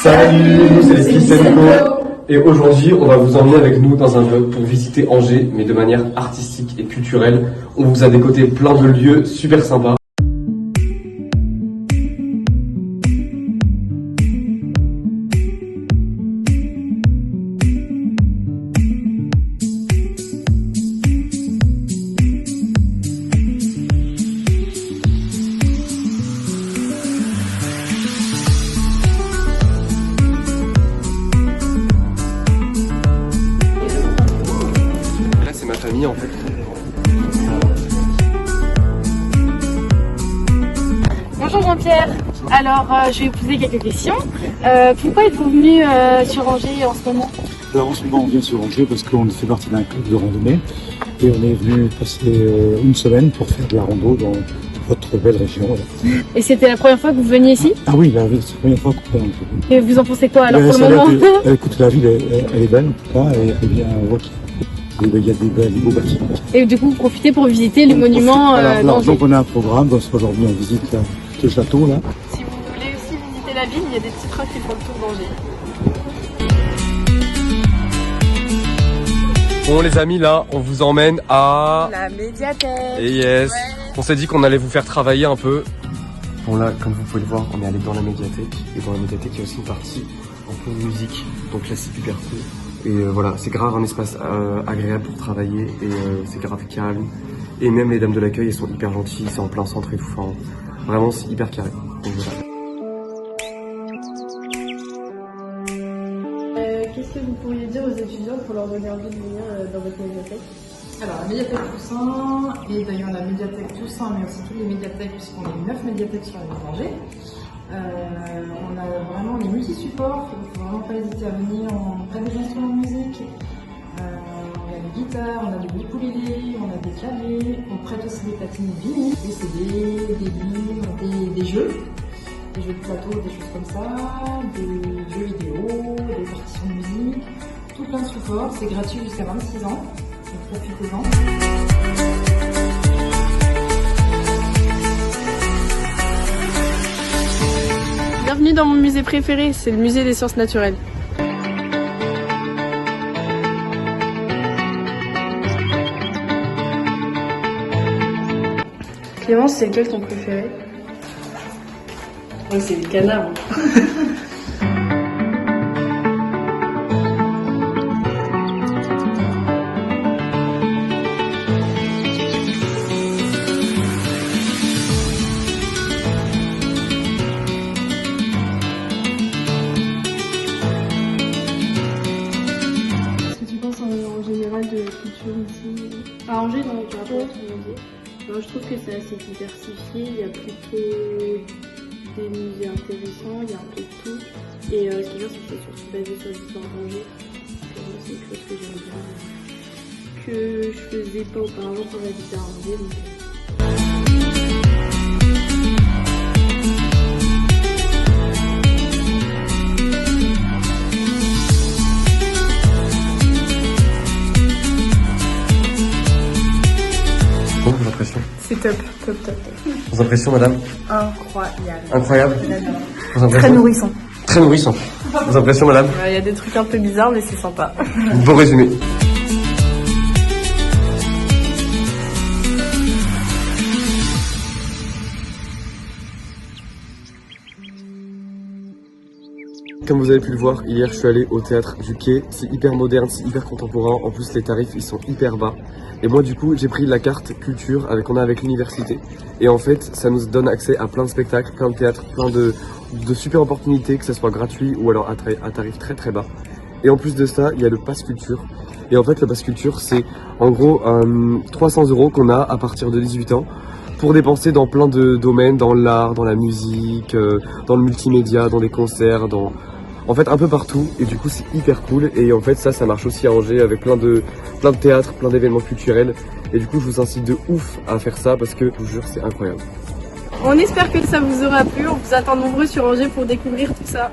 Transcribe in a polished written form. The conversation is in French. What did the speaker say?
Salut, nous c'est les Skills & et aujourd'hui on va vous emmener avec nous dans un vlog pour visiter Angers, mais de manière artistique et culturelle. On vous a décoté plein de lieux super sympas. En fait. Bonjour Jean-Pierre, alors je vais vous poser quelques questions. Pourquoi êtes-vous venu sur Angers en ce moment? Alors en ce moment on vient sur Angers parce qu'on fait partie d'un club de randonnée et on est venu passer une semaine pour faire de la rando dans votre belle région. Là. Et c'était la première fois que vous veniez ici? Ah oui, c'est la première fois qu'on vient. Et vous en pensez quoi alors pour le moment? Écoute, la ville elle est belle en tout cas, elle est bien rocky. Il y a des beaux bâtiments. Et du coup, vous profitez pour visiter les monuments d'Angers. Donc on a un programme, parce qu'aujourd'hui on visite le château là. Si vous voulez aussi visiter la ville, il y a des petits trucks qui font le tour d'Angers. Bon les amis, là on vous emmène à La médiathèque. Et yes, ouais. On s'est dit qu'on allait vous faire travailler un peu. Bon là, comme vous pouvez le voir, on est allé dans la médiathèque. Et dans la médiathèque, il y a aussi une partie en fond de musique. Donc là c'est hyper cool. Et voilà, c'est grave un espace agréable pour travailler et c'est grave calme. Et même les dames de l'accueil, elles sont hyper gentilles, c'est en plein centre et tout. Enfin, vraiment, c'est hyper carré. Donc voilà. Qu'est-ce que vous pourriez dire aux étudiants pour leur donner envie de venir dans votre médiathèque? Alors la médiathèque Toussaint, et d'ailleurs la médiathèque Toussaint, mais aussi toutes les médiathèques, puisqu'on a 9 médiathèques sur la ville d'Angers. On a vraiment les multi-supports, il ne faut vraiment pas hésiter à venir. On a des instruments de musique, on a des guitares, on a des ukulélés, on a des claviers, on prête aussi des platines vinyles, des CD, des livres, des jeux de plateau, des choses comme ça, des jeux vidéo, des partitions de musique, tout plein de supports, c'est gratuit jusqu'à 26 ans, donc profitez-en. Bienvenue dans mon musée préféré, c'est le musée des sciences naturelles. Clémence, c'est lequel ton préféré? Oui, c'est le canard. En général de culture ici? À Angers, donc par rapport à tout le musée. Alors, je trouve que c'est assez diversifié, il y a plutôt des musées intéressants, il y a un peu de tout. Et ce qui est bien, c'est que c'est surtout basé sur l'histoire d'Angers. C'est quelque chose que j'aime bien, que je faisais pas auparavant quand j'habitais à Angers. Donc... Bon, vos impressions? C'est top. Vos impressions, madame? Incroyable. Incroyable. Vos impressions? Très nourrissant. Très nourrissant. Vos impressions, madame? Il y a des trucs un peu bizarres, mais c'est sympa. Bon résumé. Comme vous avez pu le voir, hier je suis allé au théâtre du Quai. C'est hyper moderne, c'est hyper contemporain. En plus les tarifs ils sont hyper bas. Et moi du coup j'ai pris la carte culture qu'on a avec l'université. Et en fait ça nous donne accès à plein de spectacles, plein de théâtres, plein de super opportunités, que ce soit gratuit ou alors à tarif très très bas. Et en plus de ça, il y a le pass culture. Et en fait le pass culture c'est en gros 300 € qu'on a à partir de 18 ans. Pour dépenser dans plein de domaines, dans l'art, dans la musique, dans le multimédia, dans des concerts, en fait un peu partout. Et du coup c'est hyper cool. Et en fait ça marche aussi à Angers avec plein de théâtres, plein d'événements culturels. Et du coup je vous incite de ouf à faire ça parce que je vous jure c'est incroyable. On espère que ça vous aura plu, on vous attend nombreux sur Angers pour découvrir tout ça.